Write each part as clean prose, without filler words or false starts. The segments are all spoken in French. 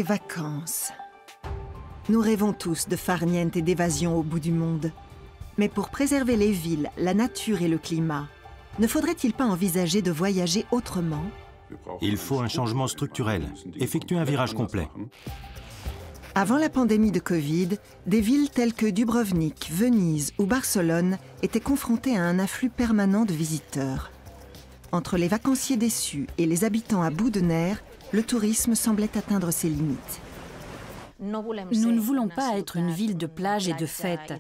Les vacances. Nous rêvons tous de farniente et d'évasion au bout du monde. Mais pour préserver les villes, la nature et le climat, ne faudrait-il pas envisager de voyager autrement? Il faut un changement structurel, effectuer un virage complet. Avant la pandémie de Covid, des villes telles que Dubrovnik, Venise ou Barcelone étaient confrontées à un afflux permanent de visiteurs. Entre les vacanciers déçus et les habitants à bout de nerfs, le tourisme semblait atteindre ses limites. Nous ne voulons pas être une ville de plage et de fêtes.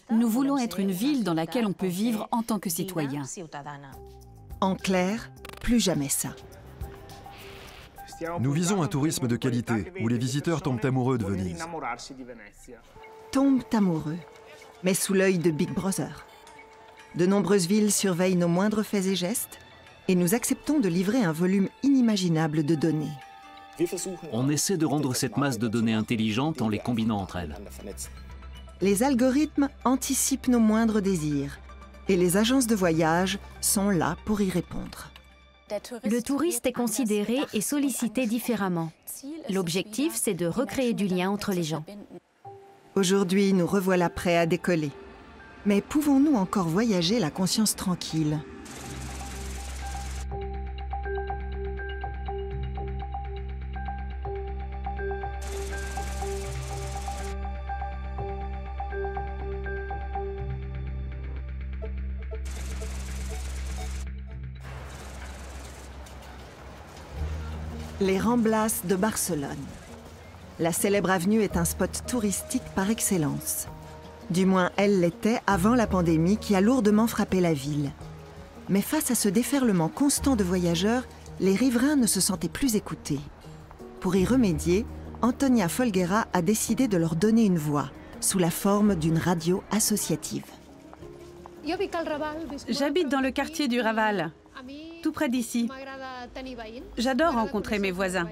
Nous voulons être une ville dans laquelle on peut vivre en tant que citoyen. En clair, plus jamais ça. Nous visons un tourisme de qualité, où les visiteurs tombent amoureux de Venise. Tombent amoureux, mais sous l'œil de Big Brother. De nombreuses villes surveillent nos moindres faits et gestes, et nous acceptons de livrer un volume inimaginable de données. On essaie de rendre cette masse de données intelligente en les combinant entre elles. Les algorithmes anticipent nos moindres désirs, et les agences de voyage sont là pour y répondre. Le touriste est considéré et sollicité différemment. L'objectif, c'est de recréer du lien entre les gens. Aujourd'hui, nous revoilà prêts à décoller. Mais pouvons-nous encore voyager la conscience tranquille ? Les Ramblas de Barcelone. La célèbre avenue est un spot touristique par excellence. Du moins, elle l'était avant la pandémie qui a lourdement frappé la ville. Mais face à ce déferlement constant de voyageurs, les riverains ne se sentaient plus écoutés. Pour y remédier, Antonia Folguera a décidé de leur donner une voix, sous la forme d'une radio associative. J'habite dans le quartier du Raval, tout près d'ici. J'adore rencontrer mes voisins.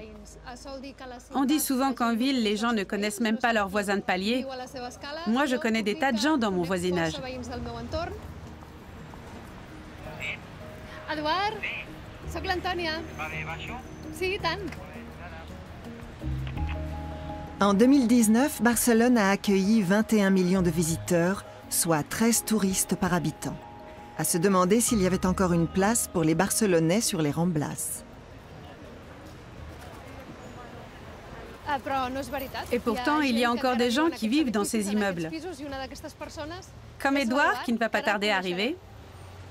On dit souvent qu'en ville, les gens ne connaissent même pas leurs voisins de palier. Moi, je connais des tas de gens dans mon voisinage. Eduard, soc l'Antònia. Sí, i tant. En 2019, Barcelone a accueilli 21 millions de visiteurs, soit 13 touristes par habitant. À se demander s'il y avait encore une place pour les Barcelonais sur les Ramblas. Et pourtant, il y a encore des gens qui vivent dans ces immeubles. Comme Edouard, qui ne va pas tarder à arriver.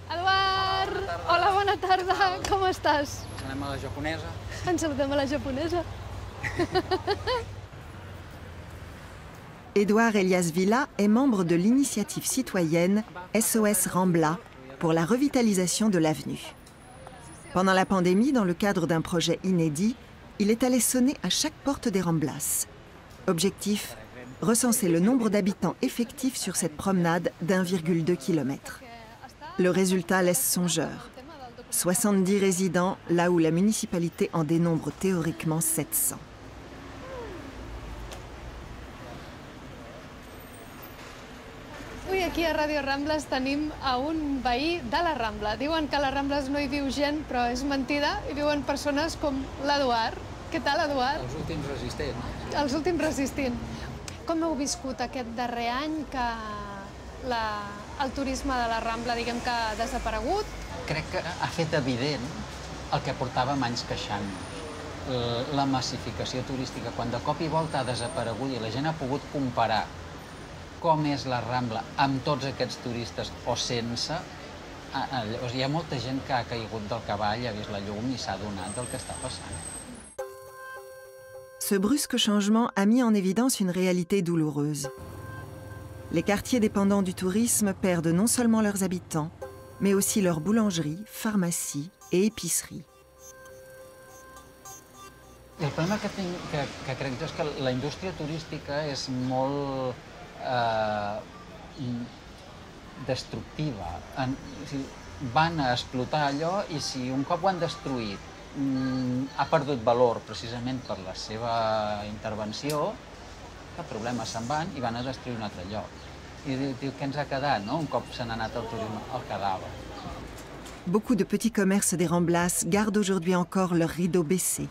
Eduard! Hola, bona tarda. Com estàs? Anem a la japonesa. Ens saludem a la japonesa. Edouard Elias Villa est membre de l'initiative citoyenne SOS Rambla pour la revitalisation de l'avenue. Pendant la pandémie, dans le cadre d'un projet inédit, il est allé sonner à chaque porte des Ramblas. Objectif, recenser le nombre d'habitants effectifs sur cette promenade d'1,2 km. Le résultat laisse songeur. 70 résidents, là où la municipalité en dénombre théoriquement 700. Avui aquí a Ràdio Rambles tenim a un veí de la Rambla. Diuen que a les Rambles no hi viu gent, però és mentida. Hi viuen persones com l'Eduard. Què tal, Eduard? Els últims resistents. Els últims resistint. Com heu viscut aquest darrer any que el turisme de la Rambla, diguem que ha desaparegut? Crec que ha fet evident el que portàvem anys queixant-nos. La massificació turística, quan de cop i volta ha desaparegut i la gent ha pogut comparar com és la Rambla amb tots aquests turistes o sense, hi ha molta gent que ha caigut del cavall, ha vist la llum i s'ha adonat del que està passant. Ce brusque changement a mis en évidence une réalité douloureuse. Les quartiers dépendants du tourisme perdent non seulement leurs habitants, mais aussi leurs boulangeries, pharmacies et épiceries. El problema que crec jo és que la indústria turística és molt destructiva. Van a explotar allò i si un cop ho han destruït ha perdut valor precisament per la seva intervenció, cap problema, se'n van i van a destruir un altre lloc. I diu, què ens ha quedat, no? Un cop se n'ha anat el turisme, el cadàver. Beaucoup de petits commerces des Ramblas gardent aujourd'hui encore leurs rideaux baissés.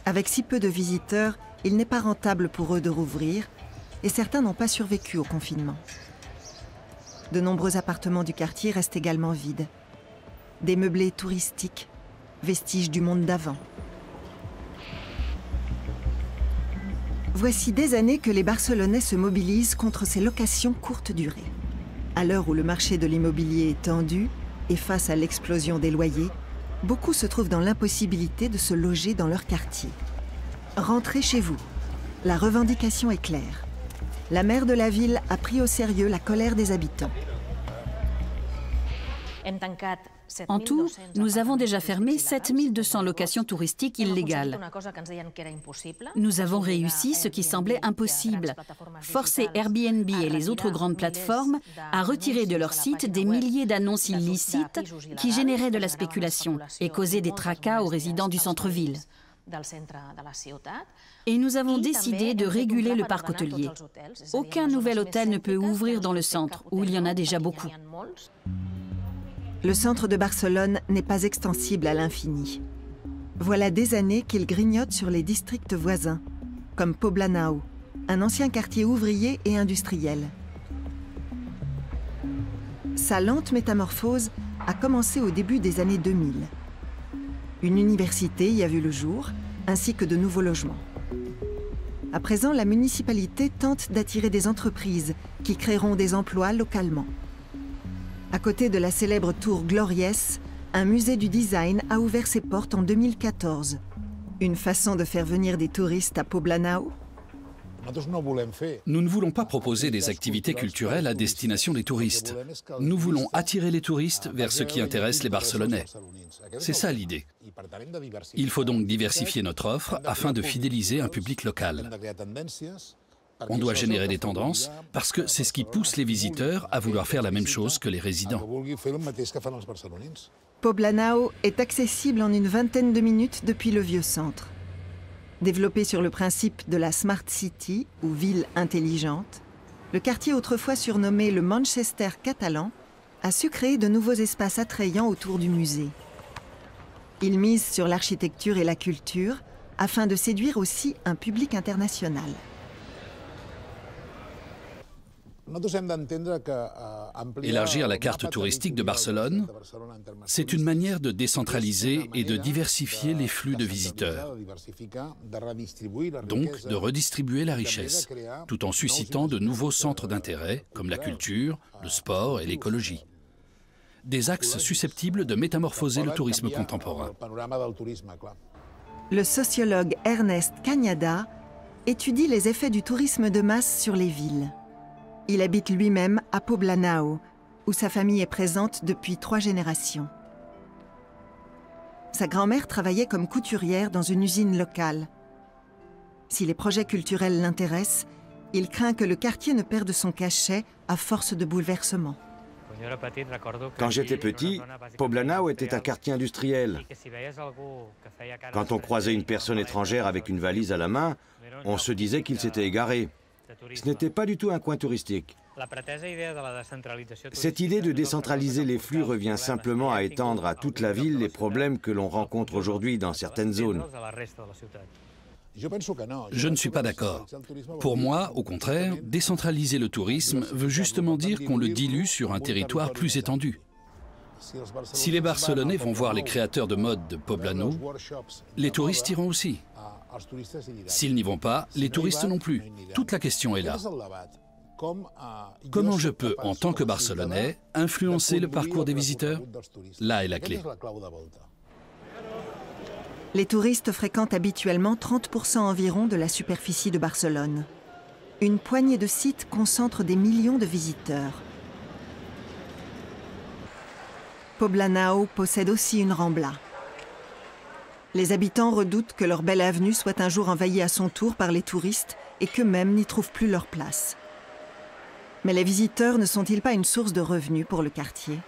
Avec si peu de visiteurs, il n'est pas rentable pour eux de rouvrir et certains n'ont pas survécu au confinement. De nombreux appartements du quartier restent également vides. Des meublés touristiques, vestiges du monde d'avant. Voici des années que les Barcelonais se mobilisent contre ces locations courte durée. À l'heure où le marché de l'immobilier est tendu et face à l'explosion des loyers, beaucoup se trouvent dans l'impossibilité de se loger dans leur quartier. Rentrez chez vous. La revendication est claire. La maire de la ville a pris au sérieux la colère des habitants. En tout, nous avons déjà fermé 7200 locations touristiques illégales. Nous avons réussi ce qui semblait impossible, forcer Airbnb et les autres grandes plateformes à retirer de leur site des milliers d'annonces illicites qui généraient de la spéculation et causaient des tracas aux résidents du centre-ville. Et nous avons décidé de réguler le parc hôtelier. Aucun nouvel hôtel ne peut ouvrir dans le centre, où il y en a déjà beaucoup. Le centre de Barcelone n'est pas extensible à l'infini. Voilà des années qu'il grignote sur les districts voisins, comme Poblenou, un ancien quartier ouvrier et industriel. Sa lente métamorphose a commencé au début des années 2000. Une université y a vu le jour, ainsi que de nouveaux logements. À présent, la municipalité tente d'attirer des entreprises qui créeront des emplois localement. À côté de la célèbre tour Gloriès, un musée du design a ouvert ses portes en 2014. Une façon de faire venir des touristes à Poblenou? Nous ne voulons pas proposer des activités culturelles à destination des touristes. Nous voulons attirer les touristes vers ce qui intéresse les Barcelonais. C'est ça l'idée. Il faut donc diversifier notre offre afin de fidéliser un public local. On doit générer des tendances parce que c'est ce qui pousse les visiteurs à vouloir faire la même chose que les résidents. Poblenou est accessible en une vingtaine de minutes depuis le vieux centre. Développé sur le principe de la Smart City, ou ville intelligente, le quartier autrefois surnommé le Manchester catalan a su créer de nouveaux espaces attrayants autour du musée. Il mise sur l'architecture et la culture afin de séduire aussi un public international. Élargir la carte touristique de Barcelone, c'est une manière de décentraliser et de diversifier les flux de visiteurs, donc de redistribuer la richesse, tout en suscitant de nouveaux centres d'intérêt comme la culture, le sport et l'écologie. Des axes susceptibles de métamorphoser le tourisme contemporain. Le sociologue Ernest Cañada étudie les effets du tourisme de masse sur les villes. Il habite lui-même à Poblenou, où sa famille est présente depuis 3 générations. Sa grand-mère travaillait comme couturière dans une usine locale. Si les projets culturels l'intéressent, il craint que le quartier ne perde son cachet à force de bouleversements. Quand j'étais petit, Poblenou était un quartier industriel. Quand on croisait une personne étrangère avec une valise à la main, on se disait qu'il s'était égaré. Ce n'était pas du tout un coin touristique. Cette idée de décentraliser les flux revient simplement à étendre à toute la ville les problèmes que l'on rencontre aujourd'hui dans certaines zones. Je ne suis pas d'accord. Pour moi, au contraire, décentraliser le tourisme veut justement dire qu'on le dilue sur un territoire plus étendu. Si les Barcelonais vont voir les créateurs de mode de Poblenou, les touristes iront aussi. S'ils n'y vont pas, les touristes non plus. Toute la question est là. Comment je peux, en tant que Barcelonais, influencer le parcours des visiteurs? Là est la clé. Les touristes fréquentent habituellement 30% environ de la superficie de Barcelone. Une poignée de sites concentre des millions de visiteurs. Poblenou possède aussi une Rambla. Les habitants redoutent que leur belle avenue soit un jour envahie à son tour par les touristes et qu'eux-mêmes n'y trouvent plus leur place. Mais les visiteurs ne sont-ils pas une source de revenus pour le quartier?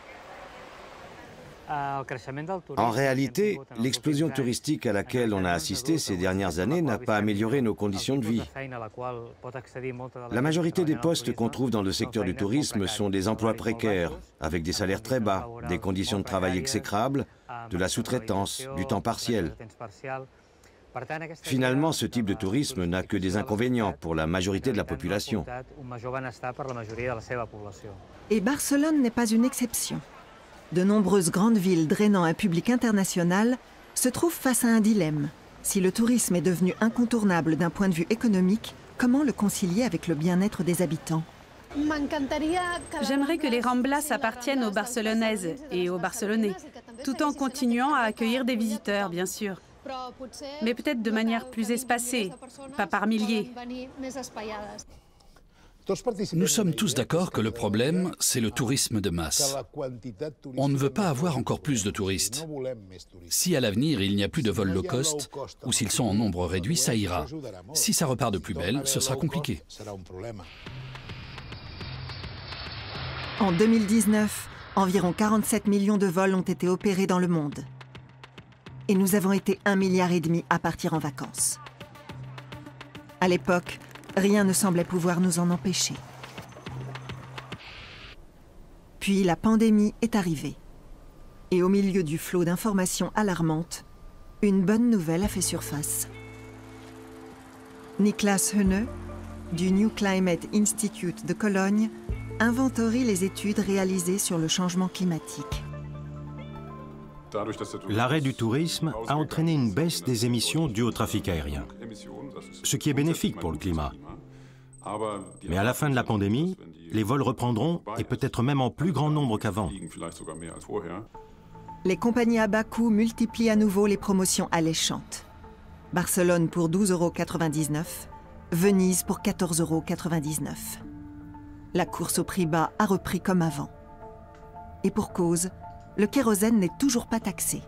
En réalité, l'explosion touristique à laquelle on a assisté ces dernières années n'a pas amélioré nos conditions de vie. La majorité des postes qu'on trouve dans le secteur du tourisme sont des emplois précaires, avec des salaires très bas, des conditions de travail exécrables, de la sous-traitance, du temps partiel. Finalement, ce type de tourisme n'a que des inconvénients pour la majorité de la population. Et Barcelone n'est pas une exception. De nombreuses grandes villes drainant un public international se trouvent face à un dilemme. Si le tourisme est devenu incontournable d'un point de vue économique, comment le concilier avec le bien-être des habitants? J'aimerais que les Ramblas appartiennent aux Barcelonaises et aux Barcelonais, tout en continuant à accueillir des visiteurs, bien sûr. Mais peut-être de manière plus espacée, pas par milliers. Nous sommes tous d'accord que le problème, c'est le tourisme de masse. On ne veut pas avoir encore plus de touristes. Si à l'avenir, il n'y a plus de vols low cost, ou s'ils sont en nombre réduit, ça ira. Si ça repart de plus belle, ce sera compliqué. En 2019, environ 47 millions de vols ont été opérés dans le monde. Et nous avons été 1,5 milliard à partir en vacances. À l'époque, rien ne semblait pouvoir nous en empêcher. Puis la pandémie est arrivée. Et au milieu du flot d'informations alarmantes, une bonne nouvelle a fait surface. Niklas Höhne, du New Climate Institute de Cologne, inventorie les études réalisées sur le changement climatique. L'arrêt du tourisme a entraîné une baisse des émissions dues au trafic aérien, ce qui est bénéfique pour le climat. Mais à la fin de la pandémie, les vols reprendront et peut-être même en plus grand nombre qu'avant. Les compagnies à bas coût multiplient à nouveau les promotions alléchantes. Barcelone pour 12,99 €, Venise pour 14,99 €. La course au prix bas a repris comme avant. Et pour cause, le kérosène n'est toujours pas taxé.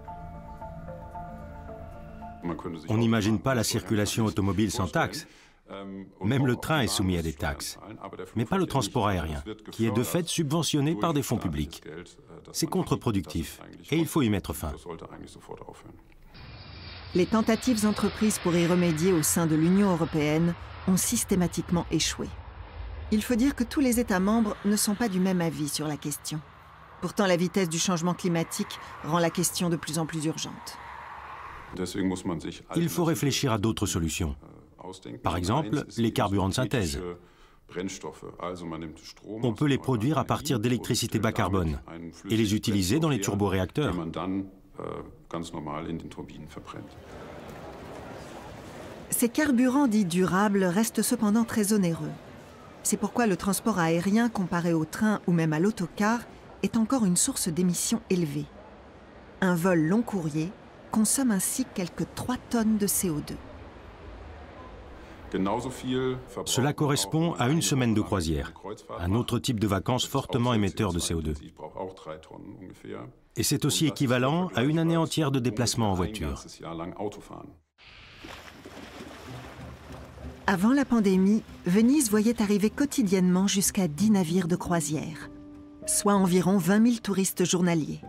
On n'imagine pas la circulation automobile sans taxe. Même le train est soumis à des taxes, mais pas le transport aérien, qui est de fait subventionné par des fonds publics. C'est contre-productif et il faut y mettre fin. Les tentatives entreprises pour y remédier au sein de l'Union européenne ont systématiquement échoué. Il faut dire que tous les États membres ne sont pas du même avis sur la question. Pourtant, la vitesse du changement climatique rend la question de plus en plus urgente. Il faut réfléchir à d'autres solutions. Par exemple, les carburants de synthèse. On peut les produire à partir d'électricité bas carbone et les utiliser dans les turboréacteurs. Ces carburants dits durables restent cependant très onéreux. C'est pourquoi le transport aérien, comparé au train ou même à l'autocar, est encore une source d'émissions élevée. Un vol long courrier consomme ainsi quelques 3 tonnes de CO2. Cela correspond à une semaine de croisière, un autre type de vacances fortement émetteur de CO2. Et c'est aussi équivalent à une année entière de déplacement en voiture. Avant la pandémie, Venise voyait arriver quotidiennement jusqu'à 10 navires de croisière, soit environ 20 000 touristes journaliers.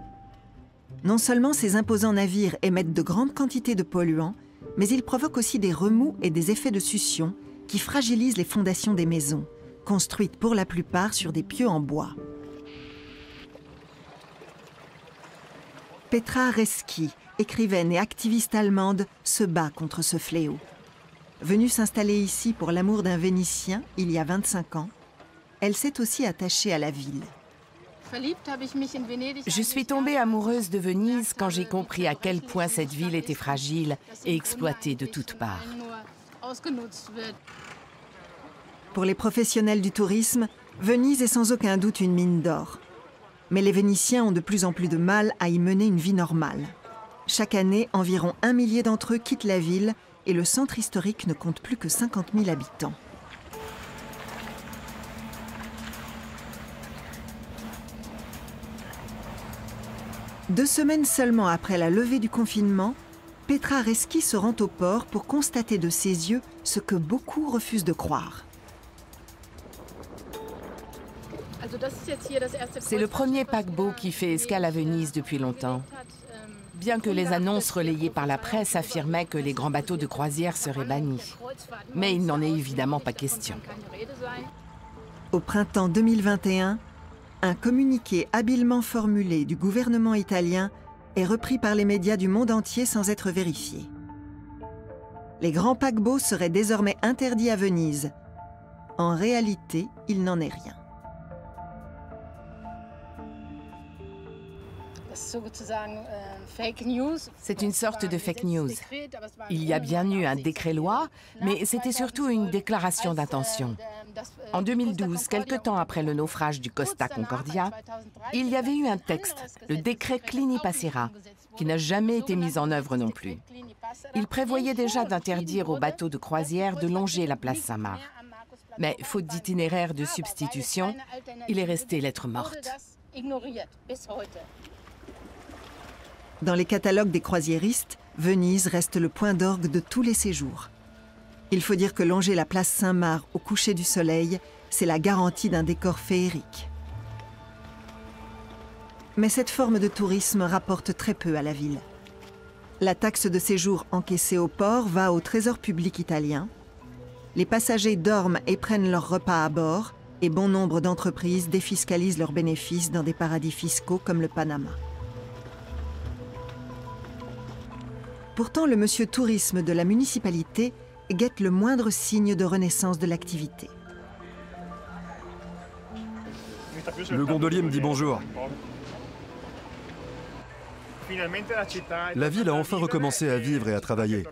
Non seulement ces imposants navires émettent de grandes quantités de polluants, mais ils provoquent aussi des remous et des effets de succion qui fragilisent les fondations des maisons, construites pour la plupart sur des pieux en bois. Petra Reski, écrivaine et activiste allemande, se bat contre ce fléau. Venue s'installer ici pour l'amour d'un Vénitien il y a 25 ans, elle s'est aussi attachée à la ville. Je suis tombée amoureuse de Venise quand j'ai compris à quel point cette ville était fragile et exploitée de toutes parts. Pour les professionnels du tourisme, Venise est sans aucun doute une mine d'or. Mais les Vénitiens ont de plus en plus de mal à y mener une vie normale. Chaque année, environ 1 millier d'entre eux quittent la ville et le centre historique ne compte plus que 50 000 habitants. Deux semaines seulement après la levée du confinement, Petra Reski se rend au port pour constater de ses yeux ce que beaucoup refusent de croire. C'est le premier paquebot qui fait escale à Venise depuis longtemps. Bien que les annonces relayées par la presse affirmaient que les grands bateaux de croisière seraient bannis. Mais il n'en est évidemment pas question. Au printemps 2021, un communiqué habilement formulé du gouvernement italien est repris par les médias du monde entier sans être vérifié. Les grands paquebots seraient désormais interdits à Venise. En réalité, il n'en est rien. C'est une sorte de fake news. Il y a bien eu un décret-loi, mais c'était surtout une déclaration d'intention. En 2012, quelque temps après le naufrage du Costa Concordia, il y avait eu un texte, le décret Clini-Passera, qui n'a jamais été mis en œuvre non plus. Il prévoyait déjà d'interdire aux bateaux de croisière de longer la place Saint-Marc. Mais faute d'itinéraire de substitution, il est resté lettre morte. Dans les catalogues des croisiéristes, Venise reste le point d'orgue de tous les séjours. Il faut dire que longer la place Saint-Marc au coucher du soleil, c'est la garantie d'un décor féerique. Mais cette forme de tourisme rapporte très peu à la ville. La taxe de séjour encaissée au port va au trésor public italien. Les passagers dorment et prennent leur repas à bord, et bon nombre d'entreprises défiscalisent leurs bénéfices dans des paradis fiscaux comme le Panama. Pourtant, le monsieur tourisme de la municipalité guette le moindre signe de renaissance de l'activité. Le gondolier me dit bonjour. La ville a enfin recommencé à vivre et à travailler.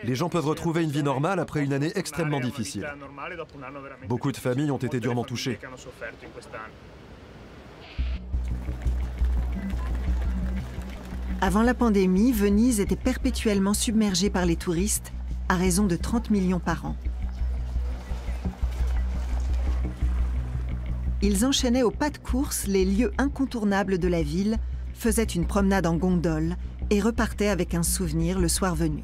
Les gens peuvent retrouver une vie normale après une année extrêmement difficile. Beaucoup de familles ont été durement touchées. Avant la pandémie, Venise était perpétuellement submergée par les touristes, à raison de 30 millions par an. Ils enchaînaient au pas de course les lieux incontournables de la ville, faisaient une promenade en gondole et repartaient avec un souvenir le soir venu.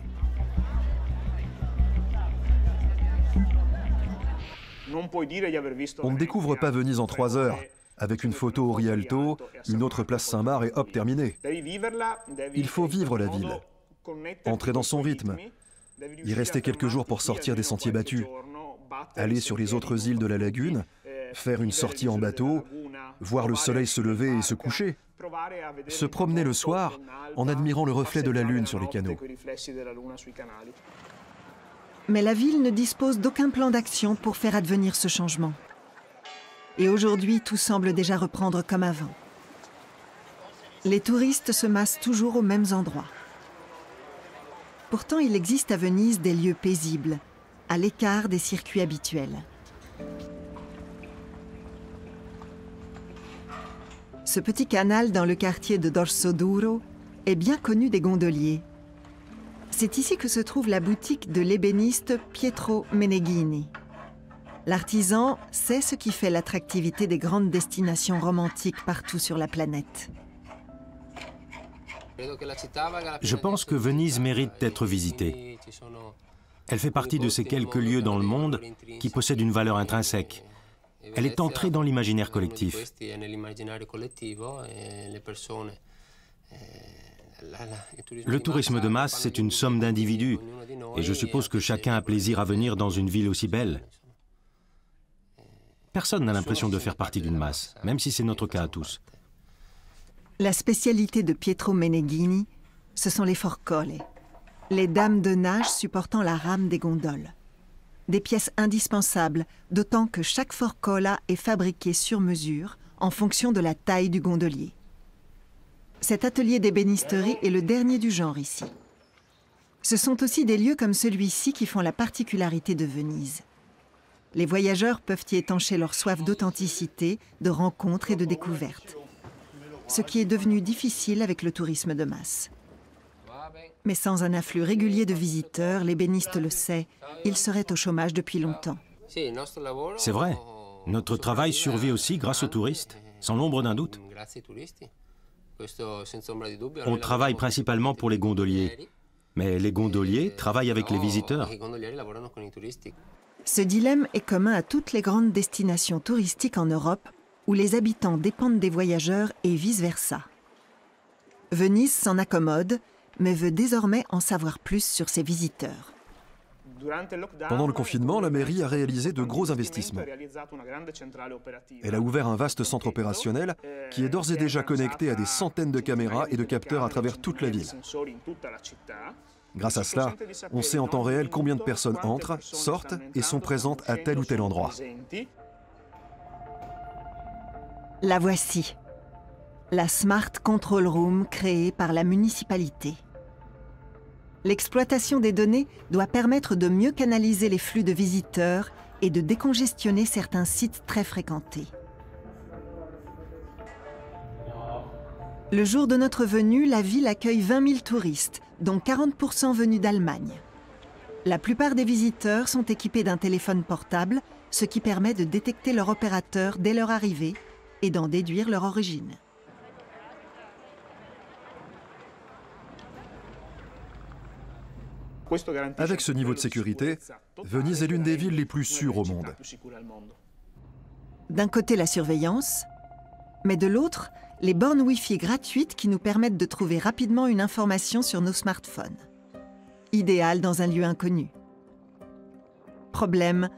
On ne découvre pas Venise en 3 heures, avec une photo au Rialto, une autre place Saint-Marc et hop, terminé. Il faut vivre la ville, entrer dans son rythme, y rester quelques jours pour sortir des sentiers battus, aller sur les autres îles de la lagune, faire une sortie en bateau, voir le soleil se lever et se coucher, se promener le soir en admirant le reflet de la lune sur les canaux. Mais la ville ne dispose d'aucun plan d'action pour faire advenir ce changement. Et aujourd'hui, tout semble déjà reprendre comme avant. Les touristes se massent toujours aux mêmes endroits. Pourtant, il existe à Venise des lieux paisibles, à l'écart des circuits habituels. Ce petit canal dans le quartier de Dorsoduro est bien connu des gondoliers. C'est ici que se trouve la boutique de l'ébéniste Pietro Meneghini. L'artisan sait ce qui fait l'attractivité des grandes destinations romantiques partout sur la planète. Je pense que Venise mérite d'être visitée. Elle fait partie de ces quelques lieux dans le monde qui possèdent une valeur intrinsèque. Elle est entrée dans l'imaginaire collectif. Le tourisme de masse, c'est une somme d'individus, et je suppose que chacun a plaisir à venir dans une ville aussi belle. Personne n'a l'impression de faire partie d'une masse, même si c'est notre cas à tous. La spécialité de Pietro Meneghini, ce sont les forcole, les dames de nage supportant la rame des gondoles. Des pièces indispensables, d'autant que chaque forcola est fabriquée sur mesure en fonction de la taille du gondolier. Cet atelier d'ébénisterie est le dernier du genre ici. Ce sont aussi des lieux comme celui-ci qui font la particularité de Venise. Les voyageurs peuvent y étancher leur soif d'authenticité, de rencontres et de découvertes. Ce qui est devenu difficile avec le tourisme de masse. Mais sans un afflux régulier de visiteurs, l'ébéniste le sait, il serait au chômage depuis longtemps. C'est vrai. Notre travail survit aussi grâce aux touristes, sans l'ombre d'un doute. On travaille principalement pour les gondoliers, mais les gondoliers travaillent avec les visiteurs. Ce dilemme est commun à toutes les grandes destinations touristiques en Europe, où les habitants dépendent des voyageurs et vice-versa. Venise s'en accommode, mais veut désormais en savoir plus sur ses visiteurs. Pendant le confinement, la mairie a réalisé de gros investissements. Elle a ouvert un vaste centre opérationnel qui est d'ores et déjà connecté à des centaines de caméras et de capteurs à travers toute la ville. Grâce à cela, on sait en temps réel combien de personnes entrent, sortent et sont présentes à tel ou tel endroit. La voici, la Smart Control Room créée par la municipalité. L'exploitation des données doit permettre de mieux canaliser les flux de visiteurs et de décongestionner certains sites très fréquentés. Le jour de notre venue, la ville accueille 20 000 touristes, dont 40% venus d'Allemagne. La plupart des visiteurs sont équipés d'un téléphone portable, ce qui permet de détecter leur opérateur dès leur arrivée et d'en déduire leur origine. Avec ce niveau de sécurité, Venise est l'une des villes les plus sûres au monde. D'un côté, la surveillance, mais de l'autre, les bornes Wi-Fi gratuites qui nous permettent de trouver rapidement une information sur nos smartphones. Idéal dans un lieu inconnu. Problème,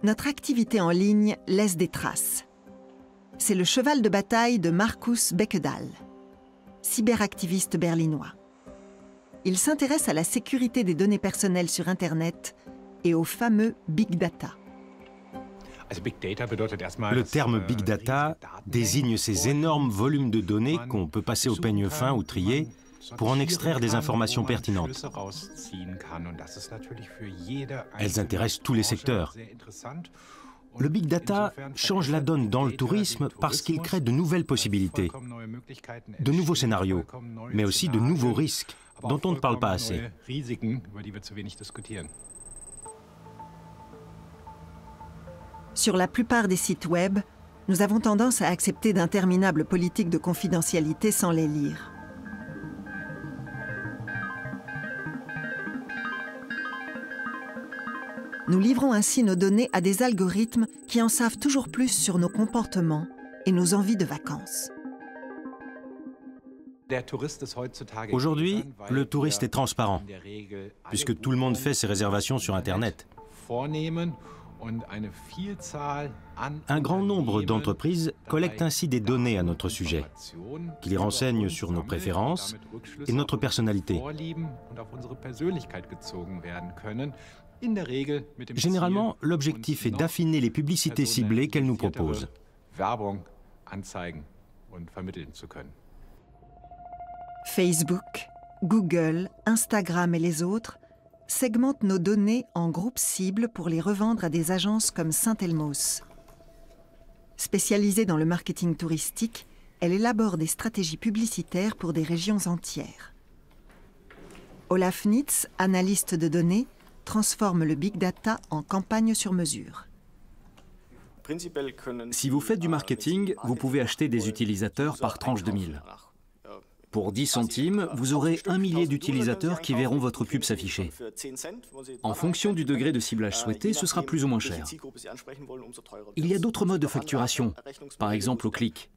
notre activité en ligne laisse des traces. C'est le cheval de bataille de Markus Beckedahl, cyberactiviste berlinois. Il s'intéresse à la sécurité des données personnelles sur Internet et au fameux Big Data. Le terme Big Data désigne ces énormes volumes de données qu'on peut passer au peigne fin ou trier pour en extraire des informations pertinentes. Elles intéressent tous les secteurs. Le Big Data change la donne dans le tourisme parce qu'il crée de nouvelles possibilités, de nouveaux scénarios, mais aussi de nouveaux risques dont on ne parle pas assez. Sur la plupart des sites web, nous avons tendance à accepter d'interminables politiques de confidentialité sans les lire. Nous livrons ainsi nos données à des algorithmes qui en savent toujours plus sur nos comportements et nos envies de vacances. Aujourd'hui, le touriste est transparent, puisque tout le monde fait ses réservations sur Internet. Un grand nombre d'entreprises collectent ainsi des données à notre sujet, qui les renseignent sur nos préférences et notre personnalité. Généralement, l'objectif est d'affiner les publicités ciblées qu'elles nous proposent. Facebook, Google, Instagram et les autres segmentent nos données en groupes cibles pour les revendre à des agences comme Saint-Elmos. Spécialisée dans le marketing touristique, elle élabore des stratégies publicitaires pour des régions entières. Olaf Nitz, analyste de données, transforme le Big Data en campagne sur mesure. Si vous faites du marketing, vous pouvez acheter des utilisateurs par tranche de 1000. Pour 10 centimes, vous aurez 1 millier d'utilisateurs qui verront votre pub s'afficher. En fonction du degré de ciblage souhaité, ce sera plus ou moins cher. Il y a d'autres modes de facturation, par exemple au clic.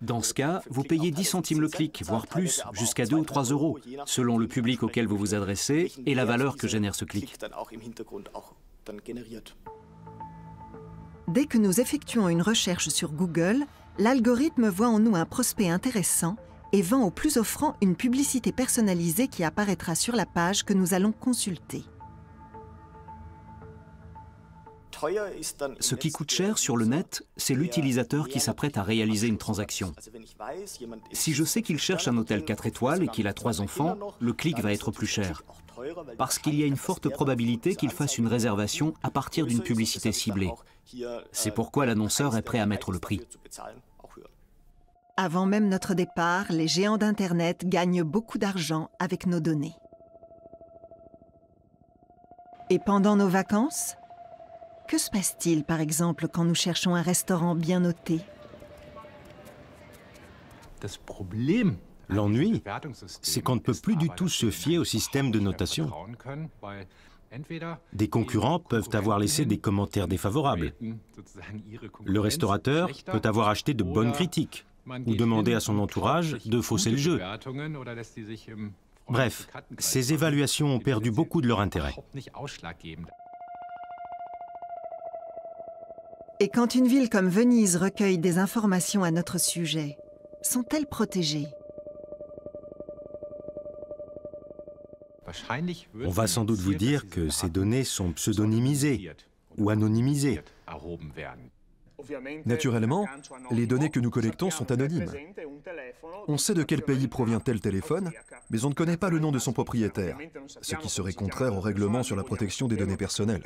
Dans ce cas, vous payez 10 centimes le clic, voire plus, jusqu'à 2 ou 3 euros, selon le public auquel vous vous adressez et la valeur que génère ce clic. Dès que nous effectuons une recherche sur Google, l'algorithme voit en nous un prospect intéressant et vend au plus offrant une publicité personnalisée qui apparaîtra sur la page que nous allons consulter. Ce qui coûte cher sur le net, c'est l'utilisateur qui s'apprête à réaliser une transaction. Si je sais qu'il cherche un hôtel 4 étoiles et qu'il a 3 enfants, le clic va être plus cher. Parce qu'il y a une forte probabilité qu'il fasse une réservation à partir d'une publicité ciblée. C'est pourquoi l'annonceur est prêt à mettre le prix. Avant même notre départ, les géants d'Internet gagnent beaucoup d'argent avec nos données. Et pendant nos vacances, que se passe-t-il, par exemple, quand nous cherchons un restaurant bien noté? L'ennui, c'est qu'on ne peut plus du tout se fier au système de notation. Des concurrents peuvent avoir laissé des commentaires défavorables. Le restaurateur peut avoir acheté de bonnes critiques ou demander à son entourage de fausser le jeu. Bref, ces évaluations ont perdu beaucoup de leur intérêt. Et quand une ville comme Venise recueille des informations à notre sujet, sont-elles protégées? On va sans doute vous dire que ces données sont pseudonymisées ou anonymisées. Naturellement, les données que nous collectons sont anonymes. On sait de quel pays provient tel téléphone, mais on ne connaît pas le nom de son propriétaire, ce qui serait contraire au règlement sur la protection des données personnelles.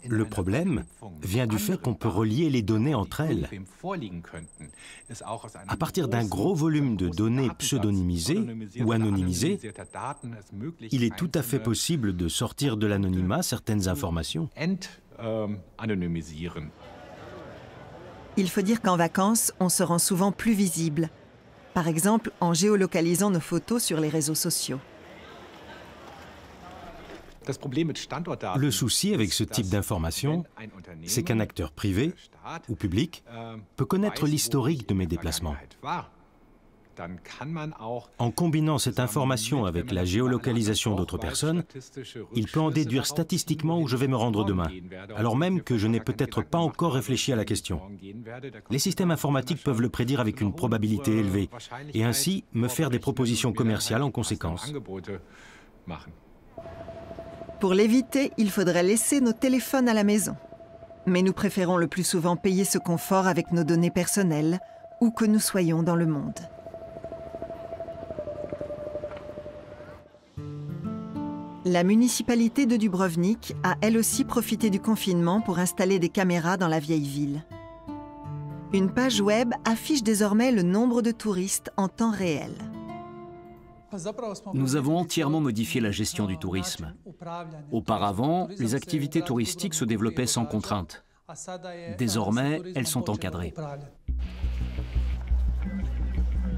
Le problème vient du fait qu'on peut relier les données entre elles. À partir d'un gros volume de données pseudonymisées ou anonymisées, il est tout à fait possible de sortir de l'anonymat certaines informations. Il faut dire qu'en vacances, on se rend souvent plus visible. Par exemple, en géolocalisant nos photos sur les réseaux sociaux. Le souci avec ce type d'information, c'est qu'un acteur privé ou public peut connaître l'historique de mes déplacements. En combinant cette information avec la géolocalisation d'autres personnes, il peut en déduire statistiquement où je vais me rendre demain, alors même que je n'ai peut-être pas encore réfléchi à la question. Les systèmes informatiques peuvent le prédire avec une probabilité élevée, et ainsi me faire des propositions commerciales en conséquence. Pour l'éviter, il faudrait laisser nos téléphones à la maison. Mais nous préférons le plus souvent payer ce confort avec nos données personnelles, où que nous soyons dans le monde. La municipalité de Dubrovnik a elle aussi profité du confinement pour installer des caméras dans la vieille ville. Une page web affiche désormais le nombre de touristes en temps réel. Nous avons entièrement modifié la gestion du tourisme. Auparavant, les activités touristiques se développaient sans contrainte. Désormais, elles sont encadrées.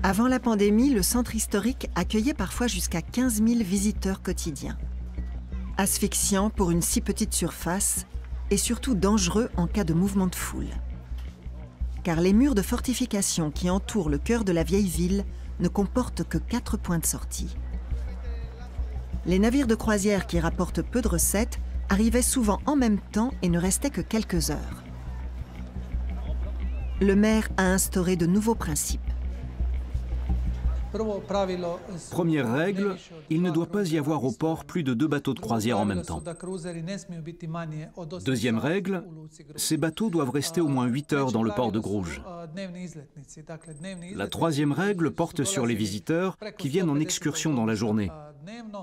Avant la pandémie, le centre historique accueillait parfois jusqu'à 15 000 visiteurs quotidiens. Asphyxiant pour une si petite surface et surtout dangereux en cas de mouvement de foule. Car les murs de fortification qui entourent le cœur de la vieille ville ne comportent que 4 points de sortie. Les navires de croisière qui rapportent peu de recettes arrivaient souvent en même temps et ne restaient que quelques heures. Le maire a instauré de nouveaux principes. Première règle, il ne doit pas y avoir au port plus de 2 bateaux de croisière en même temps. Deuxième règle, ces bateaux doivent rester au moins 8 heures dans le port de Gruž. La troisième règle porte sur les visiteurs qui viennent en excursion dans la journée,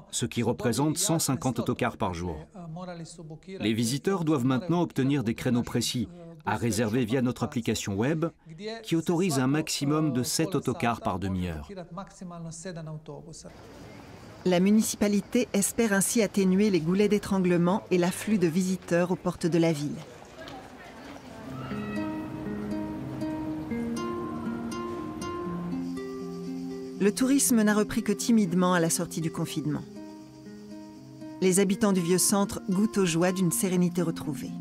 ce qui représente 150 autocars par jour. Les visiteurs doivent maintenant obtenir des créneaux précis, à réserver via notre application web, qui autorise un maximum de 7 autocars par demi-heure. La municipalité espère ainsi atténuer les goulets d'étranglement et l'afflux de visiteurs aux portes de la ville. Le tourisme n'a repris que timidement à la sortie du confinement. Les habitants du vieux centre goûtent aux joies d'une sérénité retrouvée.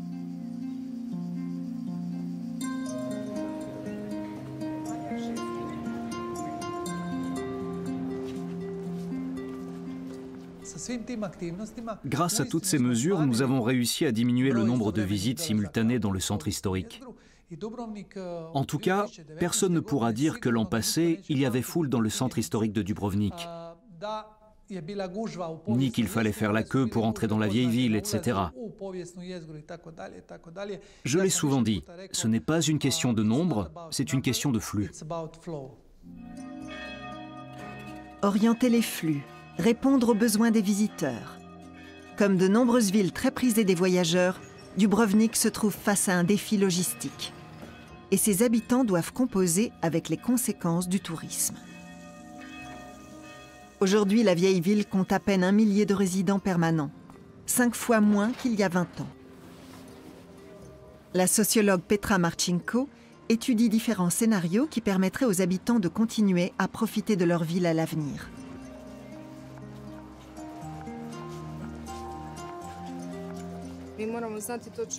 Grâce à toutes ces mesures, nous avons réussi à diminuer le nombre de visites simultanées dans le centre historique. En tout cas, personne ne pourra dire que l'an passé, il y avait foule dans le centre historique de Dubrovnik, ni qu'il fallait faire la queue pour entrer dans la vieille ville, etc. Je l'ai souvent dit, ce n'est pas une question de nombre, c'est une question de flux. Orienter les flux, répondre aux besoins des visiteurs. Comme de nombreuses villes très prisées des voyageurs, Dubrovnik se trouve face à un défi logistique. Et ses habitants doivent composer avec les conséquences du tourisme. Aujourd'hui, la vieille ville compte à peine 1 millier de résidents permanents, 5 fois moins qu'il y a 20 ans. La sociologue Petra Marchenko étudie différents scénarios qui permettraient aux habitants de continuer à profiter de leur ville à l'avenir.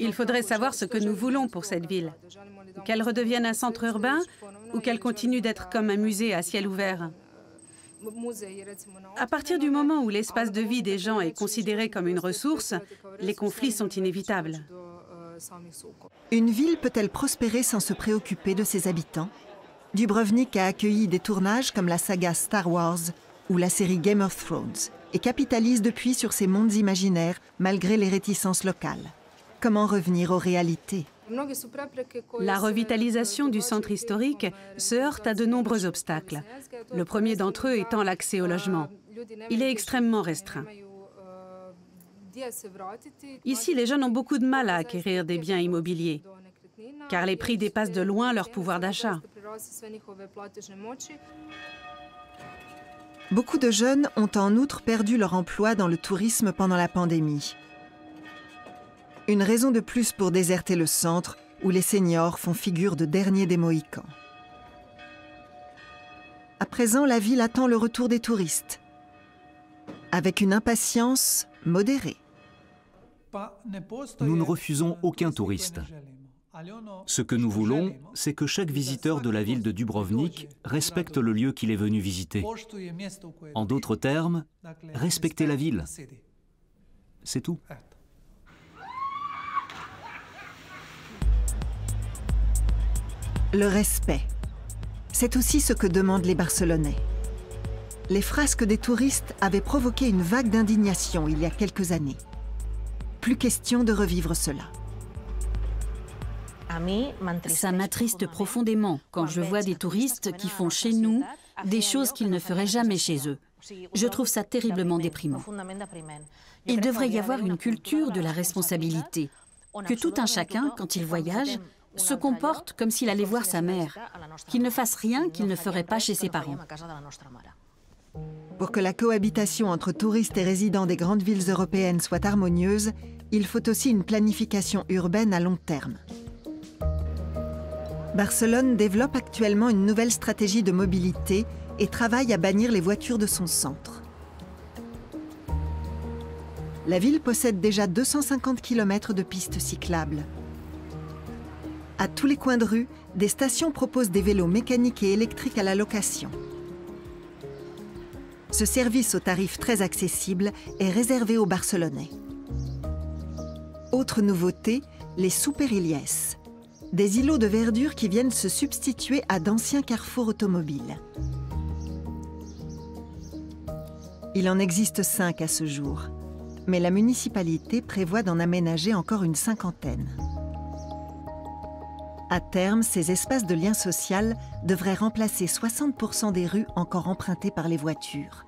Il faudrait savoir ce que nous voulons pour cette ville. Qu'elle redevienne un centre urbain ou qu'elle continue d'être comme un musée à ciel ouvert. À partir du moment où l'espace de vie des gens est considéré comme une ressource, les conflits sont inévitables. Une ville peut-elle prospérer sans se préoccuper de ses habitants ? Dubrovnik a accueilli des tournages comme la saga Star Wars ou la série Game of Thrones et capitalise depuis sur ces mondes imaginaires malgré les réticences locales. Comment revenir aux réalités? La revitalisation du centre historique se heurte à de nombreux obstacles. Le premier d'entre eux étant l'accès au logement. Il est extrêmement restreint. Ici, les jeunes ont beaucoup de mal à acquérir des biens immobiliers, car les prix dépassent de loin leur pouvoir d'achat. Beaucoup de jeunes ont en outre perdu leur emploi dans le tourisme pendant la pandémie. Une raison de plus pour déserter le centre où les seniors font figure de derniers des Mohicans. À présent, la ville attend le retour des touristes, avec une impatience modérée. Nous ne refusons aucun touriste. Ce que nous voulons, c'est que chaque visiteur de la ville de Dubrovnik respecte le lieu qu'il est venu visiter. En d'autres termes, respecter la ville. C'est tout. Le respect. C'est aussi ce que demandent les Barcelonais. Les frasques des touristes avaient provoqué une vague d'indignation il y a quelques années. Plus question de revivre cela. Ça m'attriste profondément quand je vois des touristes qui font chez nous des choses qu'ils ne feraient jamais chez eux. Je trouve ça terriblement déprimant. Il devrait y avoir une culture de la responsabilité, que tout un chacun, quand il voyage, se comporte comme s'il allait voir sa mère, qu'il ne fasse rien qu'il ne ferait pas chez ses parents. Pour que la cohabitation entre touristes et résidents des grandes villes européennes soit harmonieuse, il faut aussi une planification urbaine à long terme. Barcelone développe actuellement une nouvelle stratégie de mobilité et travaille à bannir les voitures de son centre. La ville possède déjà 250 km de pistes cyclables. À tous les coins de rue, des stations proposent des vélos mécaniques et électriques à la location. Ce service au tarif très accessible est réservé aux Barcelonais. Autre nouveauté, les superilles, des îlots de verdure qui viennent se substituer à d'anciens carrefours automobiles. Il en existe 5 à ce jour, mais la municipalité prévoit d'en aménager encore une 50aine. À terme, ces espaces de lien social devraient remplacer 60% des rues encore empruntées par les voitures.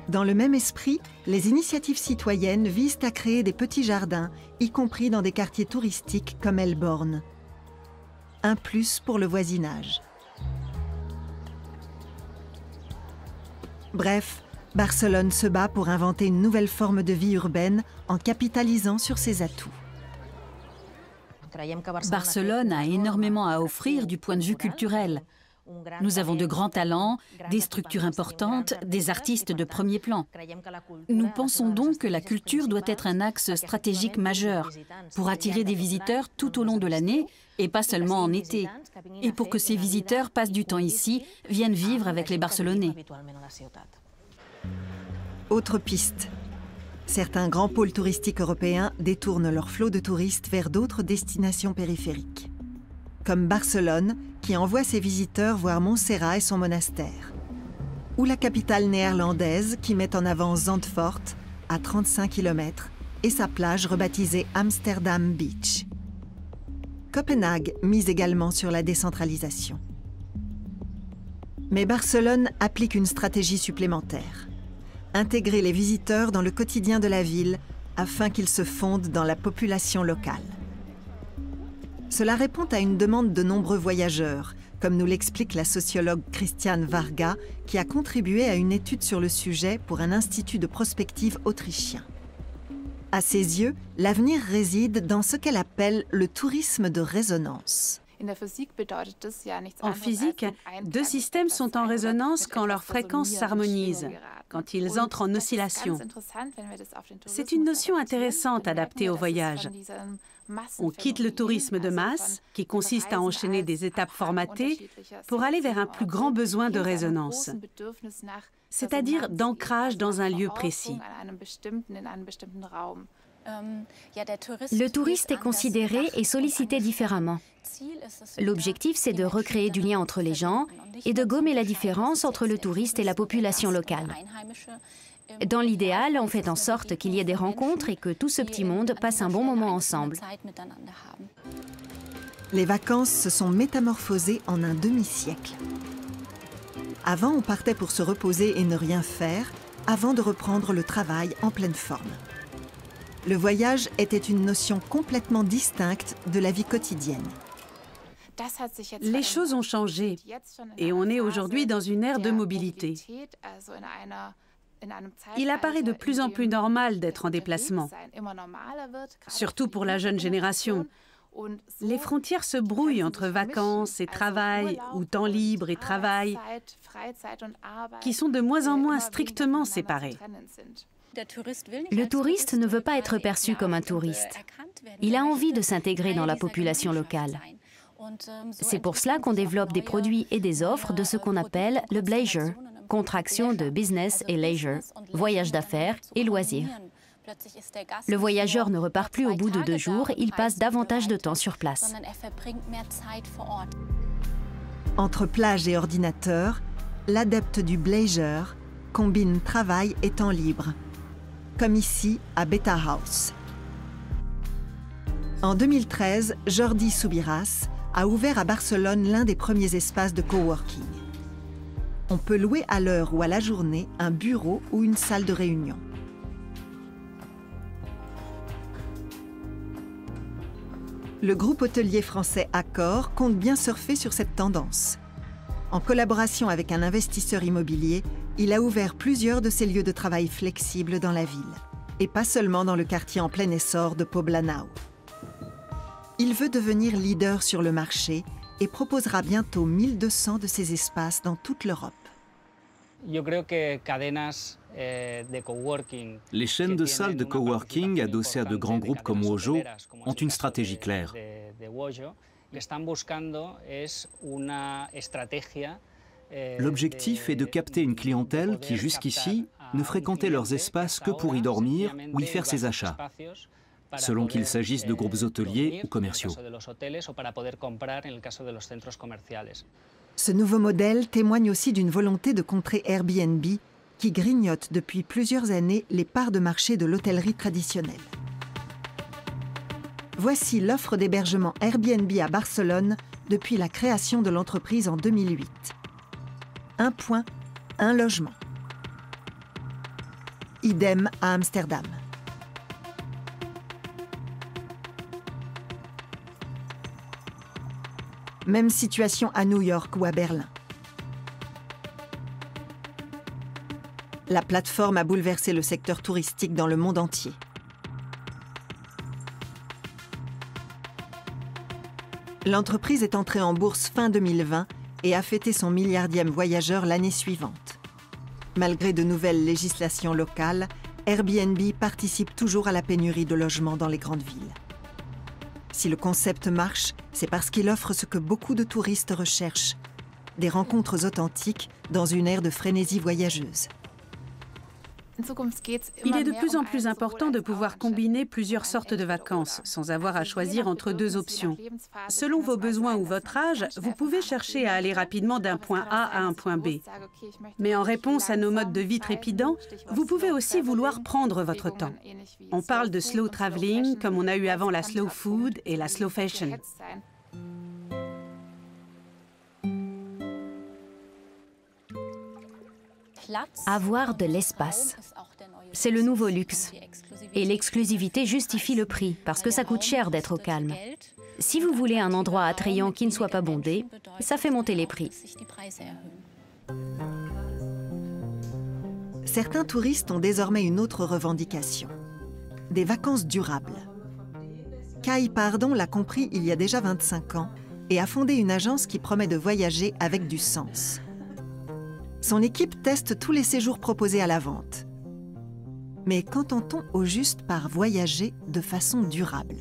Dans le même esprit, les initiatives citoyennes visent à créer des petits jardins, y compris dans des quartiers touristiques comme Elborn. Un plus pour le voisinage. Bref, Barcelone se bat pour inventer une nouvelle forme de vie urbaine en capitalisant sur ses atouts. Barcelone a énormément à offrir du point de vue culturel. Nous avons de grands talents, des structures importantes, des artistes de premier plan. Nous pensons donc que la culture doit être un axe stratégique majeur pour attirer des visiteurs tout au long de l'année et pas seulement en été. Et pour que ces visiteurs passent du temps ici, viennent vivre avec les Barcelonais. Autre piste. Certains grands pôles touristiques européens détournent leur flot de touristes vers d'autres destinations périphériques. Comme Barcelone, qui envoie ses visiteurs voir Montserrat et son monastère. Ou la capitale néerlandaise, qui met en avant Zandvoort, à 35 km, et sa plage rebaptisée Amsterdam Beach. Copenhague mise également sur la décentralisation. Mais Barcelone applique une stratégie supplémentaire. Intégrer les visiteurs dans le quotidien de la ville afin qu'ils se fondent dans la population locale. Cela répond à une demande de nombreux voyageurs, comme nous l'explique la sociologue Christiane Varga, qui a contribué à une étude sur le sujet pour un institut de prospective autrichien. À ses yeux, l'avenir réside dans ce qu'elle appelle le tourisme de résonance. En physique, deux systèmes sont en résonance quand leurs fréquences s'harmonisent, quand ils entrent en oscillation. C'est une notion intéressante adaptée au voyage. On quitte le tourisme de masse, qui consiste à enchaîner des étapes formatées, pour aller vers un plus grand besoin de résonance, c'est-à-dire d'ancrage dans un lieu précis. Le touriste est considéré et sollicité différemment. L'objectif, c'est de recréer du lien entre les gens et de gommer la différence entre le touriste et la population locale. Dans l'idéal, on fait en sorte qu'il y ait des rencontres et que tout ce petit monde passe un bon moment ensemble. Les vacances se sont métamorphosées en un demi-siècle. Avant, on partait pour se reposer et ne rien faire, avant de reprendre le travail en pleine forme. Le voyage était une notion complètement distincte de la vie quotidienne. Les choses ont changé et on est aujourd'hui dans une ère de mobilité. Il apparaît de plus en plus normal d'être en déplacement, surtout pour la jeune génération. Les frontières se brouillent entre vacances et travail, ou temps libre et travail, qui sont de moins en moins strictement séparés. Le touriste ne veut pas être perçu comme un touriste. Il a envie de s'intégrer dans la population locale. C'est pour cela qu'on développe des produits et des offres de ce qu'on appelle le bleisure, contraction de business et leisure, voyage d'affaires et loisirs. Le voyageur ne repart plus au bout de 2 jours, il passe davantage de temps sur place. Entre plage et ordinateur, l'adepte du bleisure combine travail et temps libre, comme ici à Beta House. En 2013, Jordi Subiras a ouvert à Barcelone l'un des premiers espaces de coworking. On peut louer à l'heure ou à la journée un bureau ou une salle de réunion. Le groupe hôtelier français Accor compte bien surfer sur cette tendance. En collaboration avec un investisseur immobilier, il a ouvert plusieurs de ses lieux de travail flexibles dans la ville, et pas seulement dans le quartier en plein essor de Poblenou. Il veut devenir leader sur le marché et proposera bientôt 1200 de ces espaces dans toute l'Europe. Les chaînes de salles de coworking adossées à de grands groupes comme Wojo ont une stratégie claire. L'objectif est de capter une clientèle qui, jusqu'ici, ne fréquentait leurs espaces que pour y dormir ou y faire ses achats, selon qu'il s'agisse de groupes hôteliers ou commerciaux. Ce nouveau modèle témoigne aussi d'une volonté de contrer Airbnb qui grignote depuis plusieurs années les parts de marché de l'hôtellerie traditionnelle. Voici l'offre d'hébergement Airbnb à Barcelone depuis la création de l'entreprise en 2008. 1 point, 1 logement. Idem à Amsterdam. Même situation à New York ou à Berlin. La plateforme a bouleversé le secteur touristique dans le monde entier. L'entreprise est entrée en bourse fin 2020 et a fêté son milliardième voyageur l'année suivante. Malgré de nouvelles législations locales, Airbnb participe toujours à la pénurie de logements dans les grandes villes. Si le concept marche, c'est parce qu'il offre ce que beaucoup de touristes recherchent, des rencontres authentiques dans une ère de frénésie voyageuse. Il est de plus en plus important de pouvoir combiner plusieurs sortes de vacances, sans avoir à choisir entre 2 options. Selon vos besoins ou votre âge, vous pouvez chercher à aller rapidement d'un point A à un point B. Mais en réponse à nos modes de vie trépidants, vous pouvez aussi vouloir prendre votre temps. On parle de slow traveling, comme on a eu avant la slow food et la slow fashion. Avoir de l'espace, c'est le nouveau luxe. Et l'exclusivité justifie le prix, parce que ça coûte cher d'être au calme. Si vous voulez un endroit attrayant qui ne soit pas bondé, ça fait monter les prix. Certains touristes ont désormais une autre revendication. Des vacances durables. Kai Pardon l'a compris il y a déjà 25 ans et a fondé une agence qui promet de voyager avec du sens. Son équipe teste tous les séjours proposés à la vente. Mais qu'entend-on au juste par voyager de façon durable?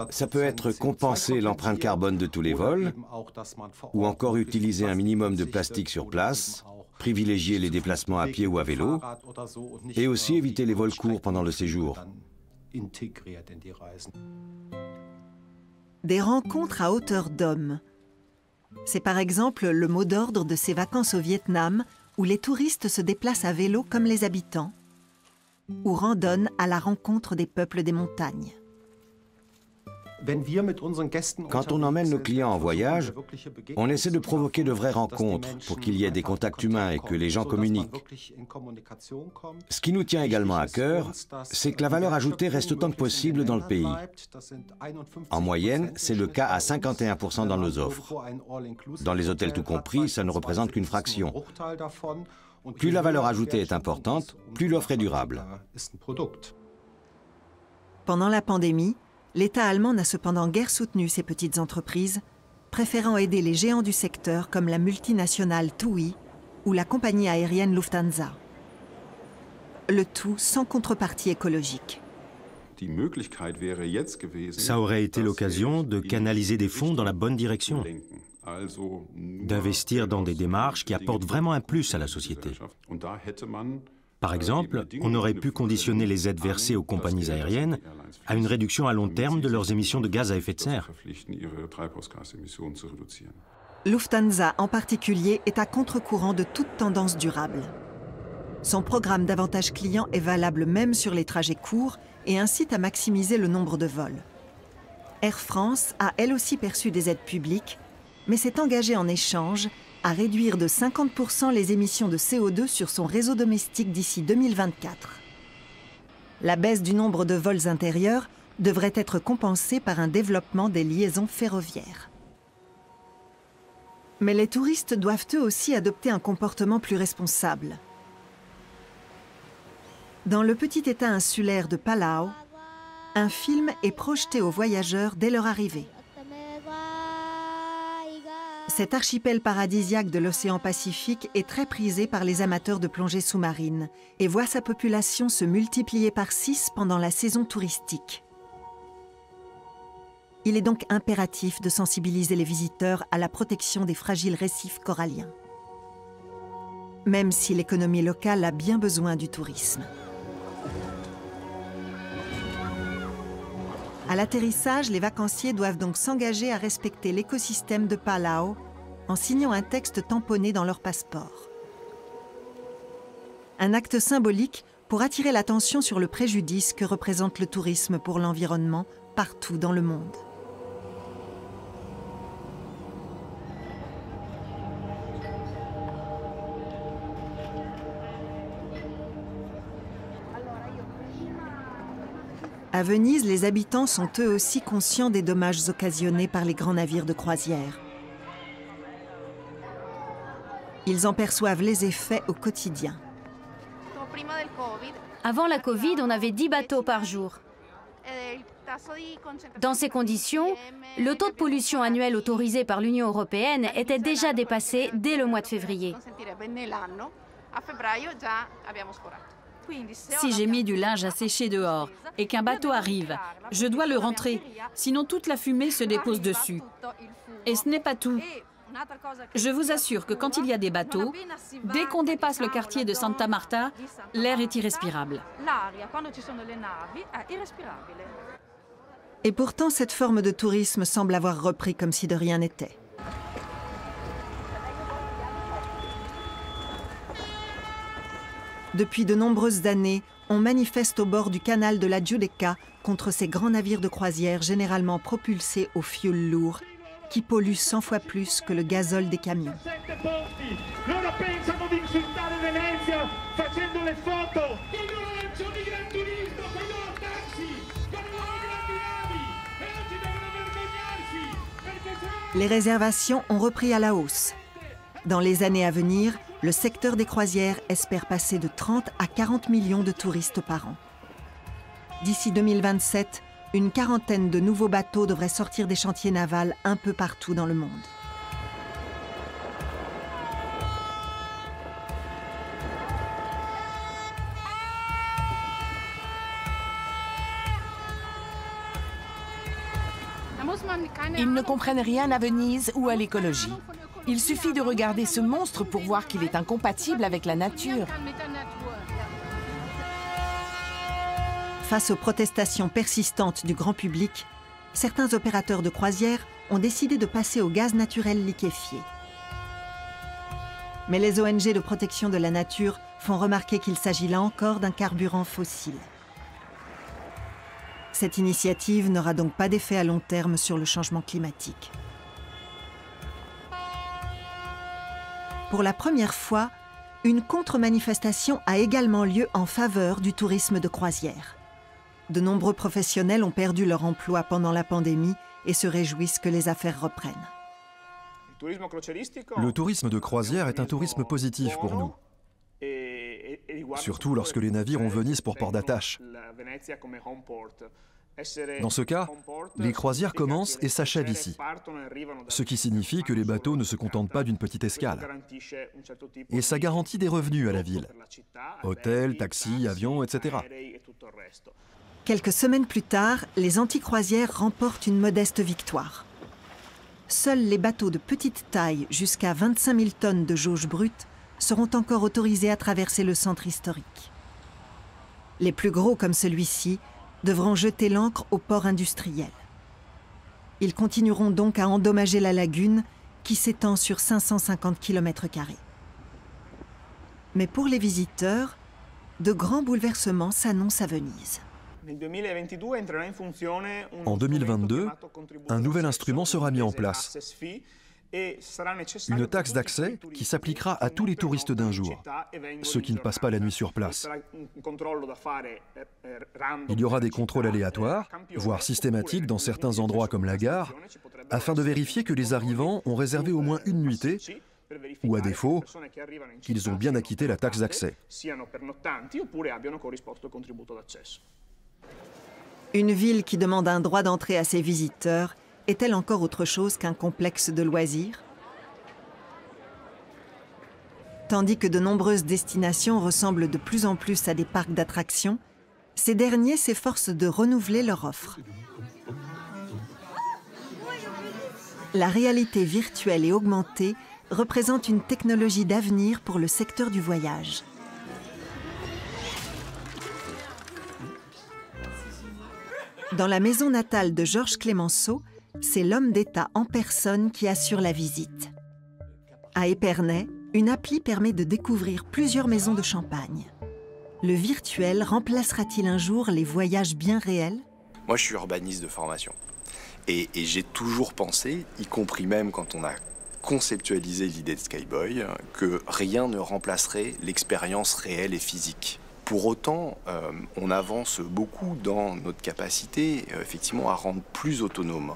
Ça peut être compenser l'empreinte carbone de tous les vols, ou encore utiliser un minimum de plastique sur place, privilégier les déplacements à pied ou à vélo, et aussi éviter les vols courts pendant le séjour. Des rencontres à hauteur d'homme. C'est par exemple le mot d'ordre de ces vacances au Vietnam, où les touristes se déplacent à vélo comme les habitants, ou randonnent à la rencontre des peuples des montagnes. Quand on emmène nos clients en voyage, on essaie de provoquer de vraies rencontres pour qu'il y ait des contacts humains et que les gens communiquent. Ce qui nous tient également à cœur, c'est que la valeur ajoutée reste autant que possible dans le pays. En moyenne, c'est le cas à 51% dans nos offres. Dans les hôtels tout compris, ça ne représente qu'une fraction. Plus la valeur ajoutée est importante, plus l'offre est durable. Pendant la pandémie, l'État allemand n'a cependant guère soutenu ces petites entreprises, préférant aider les géants du secteur comme la multinationale TUI ou la compagnie aérienne Lufthansa. Le tout sans contrepartie écologique. Ça aurait été l'occasion de canaliser des fonds dans la bonne direction, d'investir dans des démarches qui apportent vraiment un plus à la société. Par exemple, on aurait pu conditionner les aides versées aux compagnies aériennes à une réduction à long terme de leurs émissions de gaz à effet de serre. Lufthansa en particulier est à contre-courant de toute tendance durable. Son programme d'avantages clients est valable même sur les trajets courts et incite à maximiser le nombre de vols. Air France a elle aussi perçu des aides publiques, mais s'est engagée en échange à réduire de 50% les émissions de CO2 sur son réseau domestique d'ici 2024. La baisse du nombre de vols intérieurs devrait être compensée par un développement des liaisons ferroviaires. Mais les touristes doivent eux aussi adopter un comportement plus responsable. Dans le petit État insulaire de Palau, un film est projeté aux voyageurs dès leur arrivée. Cet archipel paradisiaque de l'océan Pacifique est très prisé par les amateurs de plongée sous-marine et voit sa population se multiplier par 6 pendant la saison touristique. Il est donc impératif de sensibiliser les visiteurs à la protection des fragiles récifs coralliens. Même si l'économie locale a bien besoin du tourisme. À l'atterrissage, les vacanciers doivent donc s'engager à respecter l'écosystème de Palau en signant un texte tamponné dans leur passeport. Un acte symbolique pour attirer l'attention sur le préjudice que représente le tourisme pour l'environnement partout dans le monde. À Venise, les habitants sont eux aussi conscients des dommages occasionnés par les grands navires de croisière. Ils en perçoivent les effets au quotidien. Avant la Covid, on avait 10 bateaux par jour. Dans ces conditions, le taux de pollution annuel autorisé par l'Union européenne était déjà dépassé dès le mois de février. Si j'ai mis du linge à sécher dehors et qu'un bateau arrive, je dois le rentrer, sinon toute la fumée se dépose dessus. Et ce n'est pas tout. Je vous assure que quand il y a des bateaux, dès qu'on dépasse le quartier de Santa Marta, l'air est irrespirable. Et pourtant, cette forme de tourisme semble avoir repris comme si de rien n'était. Depuis de nombreuses années, on manifeste au bord du canal de la Giudecca contre ces grands navires de croisière généralement propulsés au fioul lourd, qui polluent 100 fois plus que le gazole des camions. Les réservations ont repris à la hausse. Dans les années à venir, le secteur des croisières espère passer de 30 à 40 millions de touristes par an. D'ici 2027, une quarantaine de nouveaux bateaux devraient sortir des chantiers navals un peu partout dans le monde. Ils ne comprennent rien à Venise ou à l'écologie. Il suffit de regarder ce monstre pour voir qu'il est incompatible avec la nature. Face aux protestations persistantes du grand public, certains opérateurs de croisière ont décidé de passer au gaz naturel liquéfié. Mais les ONG de protection de la nature font remarquer qu'il s'agit là encore d'un carburant fossile. Cette initiative n'aura donc pas d'effet à long terme sur le changement climatique. Pour la première fois, une contre-manifestation a également lieu en faveur du tourisme de croisière. De nombreux professionnels ont perdu leur emploi pendant la pandémie et se réjouissent que les affaires reprennent. Le tourisme de croisière est un tourisme positif pour nous, surtout lorsque les navires ont Venise pour port d'attache. Dans ce cas, les croisières commencent et s'achèvent ici, ce qui signifie que les bateaux ne se contentent pas d'une petite escale. Et ça garantit des revenus à la ville. Hôtels, taxis, avions, etc. Quelques semaines plus tard, les anti-croisières remportent une modeste victoire. Seuls les bateaux de petite taille, jusqu'à 25 000 tonnes de jauge brute, seront encore autorisés à traverser le centre historique. Les plus gros, comme celui-ci, devront jeter l'ancre au port industriel. Ils continueront donc à endommager la lagune, qui s'étend sur 550 km². Mais pour les visiteurs, de grands bouleversements s'annoncent à Venise. En 2022, un nouvel instrument sera mis en place. Une taxe d'accès qui s'appliquera à tous les touristes d'un jour, ceux qui ne passent pas la nuit sur place. Il y aura des contrôles aléatoires, voire systématiques dans certains endroits comme la gare, afin de vérifier que les arrivants ont réservé au moins une nuitée, ou à défaut, qu'ils ont bien acquitté la taxe d'accès. Une ville qui demande un droit d'entrée à ses visiteurs est-elle encore autre chose qu'un complexe de loisirs? Tandis que de nombreuses destinations ressemblent de plus en plus à des parcs d'attractions, ces derniers s'efforcent de renouveler leur offre. La réalité virtuelle et augmentée représente une technologie d'avenir pour le secteur du voyage. Dans la maison natale de Georges Clemenceau, c'est l'homme d'État en personne qui assure la visite. À Épernay, une appli permet de découvrir plusieurs maisons de champagne. Le virtuel remplacera-t-il un jour les voyages bien réels? Moi, je suis urbaniste de formation. Et j'ai toujours pensé, y compris même quand on a conceptualisé l'idée de Skyboy, que rien ne remplacerait l'expérience réelle et physique. Pour autant, on avance beaucoup dans notre capacité, effectivement, à rendre plus autonome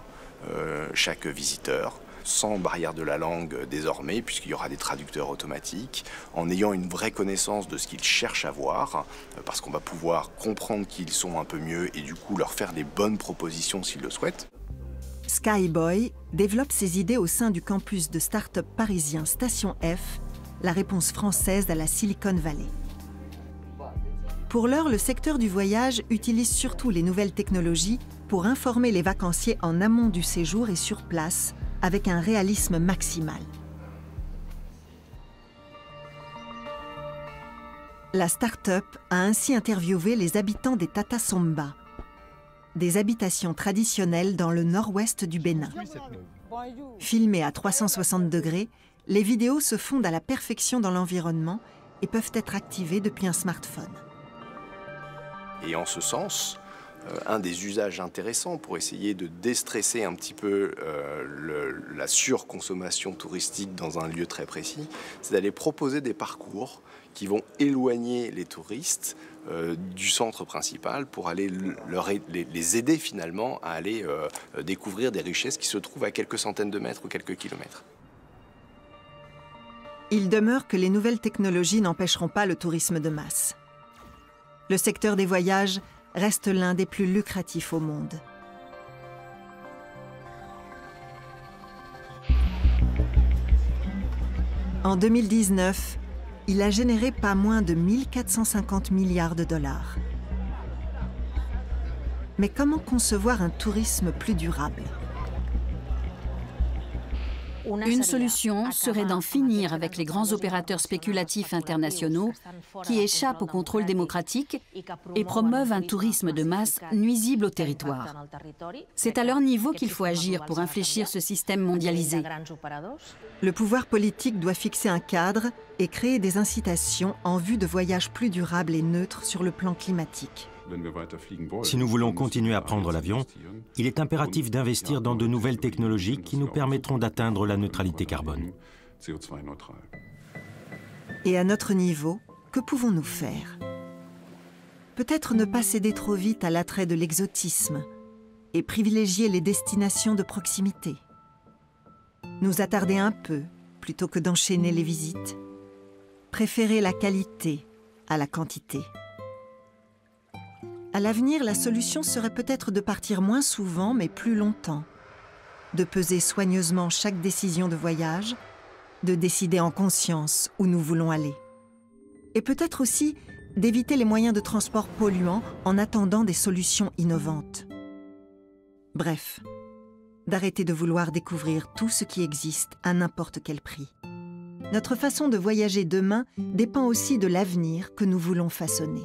chaque visiteur, sans barrière de la langue désormais, puisqu'il y aura des traducteurs automatiques, en ayant une vraie connaissance de ce qu'ils cherchent à voir, parce qu'on va pouvoir comprendre qui ils sont un peu mieux et du coup leur faire des bonnes propositions s'ils le souhaitent. Skyboy développe ses idées au sein du campus de start-up parisien Station F, la réponse française à la Silicon Valley. Pour l'heure, le secteur du voyage utilise surtout les nouvelles technologies pour informer les vacanciers en amont du séjour et sur place, avec un réalisme maximal. La start-up a ainsi interviewé les habitants des Tata Somba, des habitations traditionnelles dans le nord-ouest du Bénin. Filmées à 360 degrés, les vidéos se fondent à la perfection dans l'environnement et peuvent être activées depuis un smartphone. Et en ce sens, un des usages intéressants pour essayer de déstresser un petit peu la surconsommation touristique dans un lieu très précis, c'est d'aller proposer des parcours qui vont éloigner les touristes du centre principal pour aller les aider finalement à aller découvrir des richesses qui se trouvent à quelques centaines de mètres ou quelques kilomètres. Il demeure que les nouvelles technologies n'empêcheront pas le tourisme de masse. Le secteur des voyages reste l'un des plus lucratifs au monde. En 2019, il a généré pas moins de 1450 milliards de dollars. Mais comment concevoir un tourisme plus durable? Une solution serait d'en finir avec les grands opérateurs spéculatifs internationaux qui échappent au contrôle démocratique et promeuvent un tourisme de masse nuisible au territoire. C'est à leur niveau qu'il faut agir pour infléchir ce système mondialisé. Le pouvoir politique doit fixer un cadre et créer des incitations en vue de voyages plus durables et neutres sur le plan climatique. Si nous voulons continuer à prendre l'avion, il est impératif d'investir dans de nouvelles technologies qui nous permettront d'atteindre la neutralité carbone. Et à notre niveau, que pouvons-nous faire? Peut-être ne pas céder trop vite à l'attrait de l'exotisme et privilégier les destinations de proximité. Nous attarder un peu plutôt que d'enchaîner les visites. Préférer la qualité à la quantité. À l'avenir, la solution serait peut-être de partir moins souvent, mais plus longtemps, de peser soigneusement chaque décision de voyage, de décider en conscience où nous voulons aller. Et peut-être aussi d'éviter les moyens de transport polluants en attendant des solutions innovantes. Bref, d'arrêter de vouloir découvrir tout ce qui existe à n'importe quel prix. Notre façon de voyager demain dépend aussi de l'avenir que nous voulons façonner.